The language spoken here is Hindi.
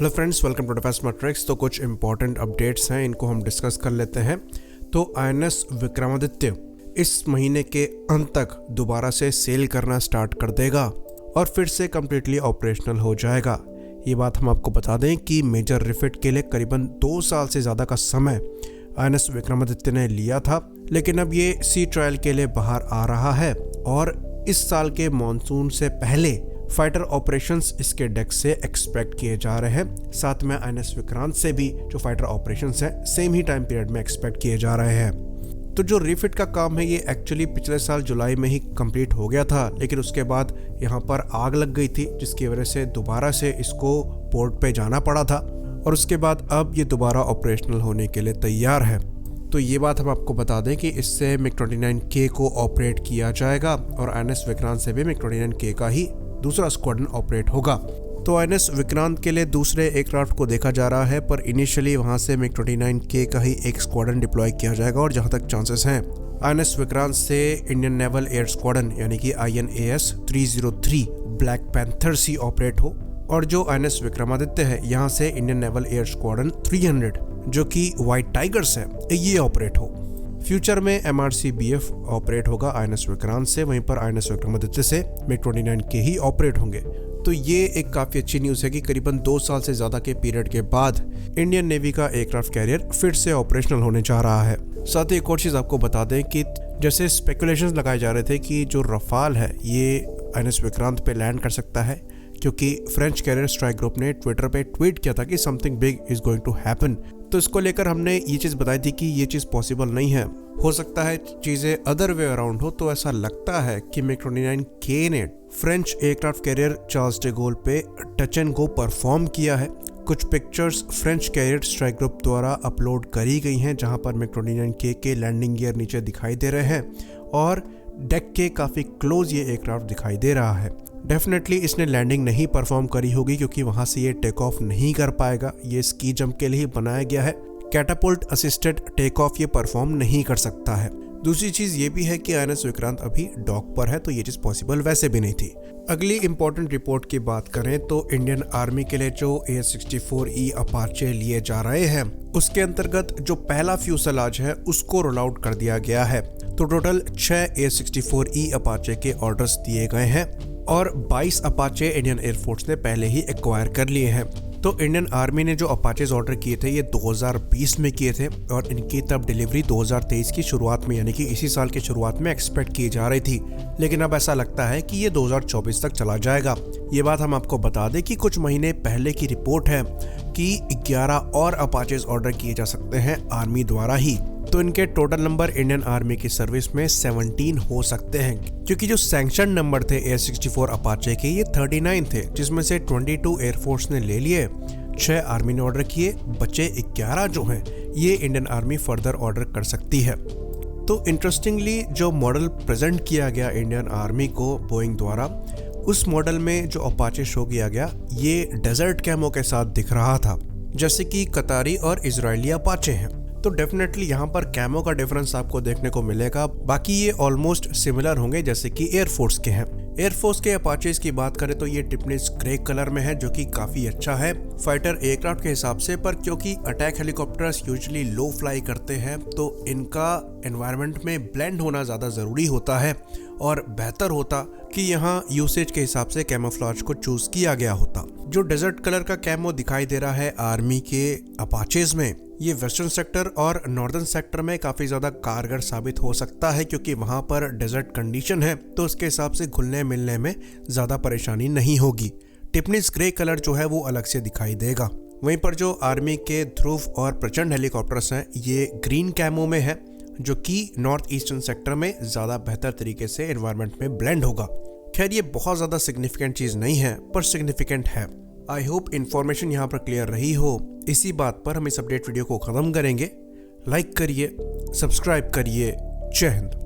Hello friends, welcome to Defence Matrix. तो कुछ इंपॉर्टेंट अपडेट्स हैं, इनको हम डिस्कस कर लेते हैं। तो INS विक्रमादित्य इस महीने के अंत तक दोबारा से सेल करना स्टार्ट कर देगा और फिर से कम्प्लीटली ऑपरेशनल हो जाएगा। ये बात हम आपको बता दें कि मेजर रिफिट के लिए करीबन 2 साल से ज़्यादा का समय INS विक्रमादित्य ने लिया था, लेकिन अब ये सी ट्रायल के लिए बाहर आ रहा है और इस साल के मॉनसून से पहले फाइटर ऑपरेशंस इसके डेक से एक्सपेक्ट किए जा रहे हैं। साथ में INS विक्रांत से भी जो फाइटर ऑपरेशंस हैं सेम ही टाइम पीरियड में एक्सपेक्ट किए जा रहे हैं। तो जो रिफिट का काम है ये एक्चुअली पिछले साल जुलाई में ही कंप्लीट हो गया था, लेकिन उसके बाद यहाँ पर आग लग गई थी जिसकी वजह से दोबारा से इसको पोर्ट पे जाना पड़ा था और उसके बाद अब ये दोबारा ऑपरेशनल होने के लिए तैयार है। तो ये बात हम आपको बता दें कि इससे MiG-29K को ऑपरेट किया जाएगा और INS विक्रांत से भी MiG-29K का ही दूसरा स्क्वाड्रन ऑपरेट होगा। तो INS विक्रांत के लिए दूसरे एयरक्राफ्ट को देखा जा रहा है, पर इनिशियली वहां से MiG-29K का ही एक स्क्वाड्रन डिप्लॉय किया जाएगा और जहां तक चांसेस हैं INS विक्रांत से इंडियन नेवल एयर स्क्वाड्रन यानी कि INAS 303 ब्लैक पैंथर सी ऑपरेट हो और जो INS विक्रमादित्य है यहाँ से इंडियन नेवल एयर स्क्वाड्रन 300 जो कि व्हाइट टाइगर्स है ये ऑपरेट हो। फ्यूचर में MRCBF ऑपरेट होगा INS विक्रांत से, वहीं पर INS विक्रमादित्य से MiG-29K ही ऑपरेट होंगे। तो ये एक काफ़ी अच्छी न्यूज़ है कि करीबन 2 साल से ज़्यादा के पीरियड के बाद इंडियन नेवी का एयरक्राफ्ट कैरियर फिर से ऑपरेशनल होने जा रहा है। साथ ही एक और चीज़ आपको बता दें कि जैसे स्पेकुलेशंस लगाए जा रहे थे कि जो रफाल है ये INS विक्रांत पे लैंड कर सकता है, क्योंकि फ्रेंच कैरियर स्ट्राइक ग्रुप ने ट्विटर पे ट्वीट किया था कि something big is going to happen. तो इसको लेकर हमने ये चीज़ बताई थी कि ये चीज़ पॉसिबल नहीं है, हो सकता है चीज़ें अदर वे अराउंड हो। तो ऐसा लगता है कि MiG-29K ने French aircraft carrier Charles de Gaulle पे टच एंड गो परफॉर्म किया है। कुछ pictures French carrier strike group द्वारा अपलोड करी गई हैं जहां पर MiG-29K के लैंडिंग गियर नीचे दिखाई दे रहे हैं और डेक के काफ़ी क्लोज ये एयरक्राफ्ट दिखाई दे रहा है। डेफिनेटली इसने लैंडिंग नहीं परफॉर्म करी होगी क्योंकि वहां से ये टेक ऑफ नहीं कर पाएगा, ये स्की जंप के लिए ही बनाया गया है। कैटापुल्ट असिस्टेड टेक ऑफ ये परफॉर्म नहीं कर सकता है। दूसरी चीज़ ये भी है कि INS विक्रांत अभी डॉक पर है, तो ये चीज़ पॉसिबल वैसे भी नहीं थी। अगली इंपॉर्टेंट रिपोर्ट की बात करें तो इंडियन आर्मी के लिए जो AH-64E अपाचे लिए जा रहे हैं उसके अंतर्गत जो पहला फ्यूसलाज है उसको रोल आउट कर दिया गया है। तो टोटल 6 AH-64E अपाचे के ऑर्डर्स दिए गए हैं और 22 अपाचे इंडियन एयरफोर्स ने पहले ही एक्वायर कर लिए हैं। तो इंडियन आर्मी ने जो अपाचेज ऑर्डर किए थे ये 2020 में किए थे और इनकी तब डिलीवरी 2023 की शुरुआत में यानी कि इसी साल की शुरुआत में एक्सपेक्ट की जा रही थी, लेकिन अब ऐसा लगता है कि ये 2024 तक चला जाएगा। ये बात हम आपको बता दें कि कुछ महीने पहले की रिपोर्ट है कि 11 और अपाचेज ऑर्डर किए जा सकते हैं आर्मी द्वारा ही। तो इनके टोटल नंबर इंडियन आर्मी की सर्विस में 17 हो सकते हैं, क्योंकि जो सैंक्शन नंबर थे AH-64 अपाचे के ये 39 थे, जिसमें से 22 एयरफोर्स ने ले लिए, 6 आर्मी ने ऑर्डर किए, बचे 11 जो हैं ये इंडियन आर्मी फर्दर ऑर्डर कर सकती है। तो इंटरेस्टिंगली जो मॉडल प्रेजेंट किया गया इंडियन आर्मी को बोइंग द्वारा, उस मॉडल में जो अपाचे शो किया गया ये डेजर्ट कैमो के साथ दिख रहा था, जैसे कि कतारी और इजरायली अपाचे हैं। तो डेफिनेटली यहाँ पर कैमो का डिफरेंस आपको देखने को मिलेगा, बाकी ये ऑलमोस्ट सिमिलर होंगे जैसे कि एयरफोर्स के हैं। एयरफोर्स के अपाचेज की बात करें तो ये टिपनिस ग्रे कलर में है जो कि काफी अच्छा है फाइटर एयरक्राफ्ट के हिसाब से, पर क्योंकि अटैक हेलीकॉप्टर्स यूजुअली लो फ्लाई करते हैं तो इनका एनवायरनमेंट में ब्लेंड होना ज़्यादा ज़रूरी होता है और बेहतर होता कि यहाँ यूसेज के हिसाब से कैमोफ्लेज को चूज किया गया होता। जो डेजर्ट कलर का कैमो दिखाई दे रहा है आर्मी के अपाचेज में, ये वेस्टर्न सेक्टर और नॉर्दर्न सेक्टर में काफ़ी ज़्यादा कारगर साबित हो सकता है, क्योंकि वहाँ पर डेजर्ट कंडीशन है तो उसके हिसाब से घुलने मिलने में ज़्यादा परेशानी नहीं होगी। टिपनिस ग्रे कलर जो है वो अलग से दिखाई देगा। वहीं पर जो आर्मी के ध्रुव और प्रचंड हेलीकॉप्टर्स हैं ये ग्रीन कैमो में है, जो कि नॉर्थ ईस्टर्न सेक्टर में ज़्यादा बेहतर तरीके से एनवायरनमेंट में ब्लेंड होगा। खैर ये बहुत ज़्यादा सिग्निफिकेंट चीज़ नहीं है, पर सिग्निफिकेंट है। आई होप इन्फॉर्मेशन यहाँ पर क्लियर रही हो। इसी बात पर हम इस अपडेट वीडियो को ख़त्म करेंगे। लाइक करिए, सब्सक्राइब करिए। जय हिंद।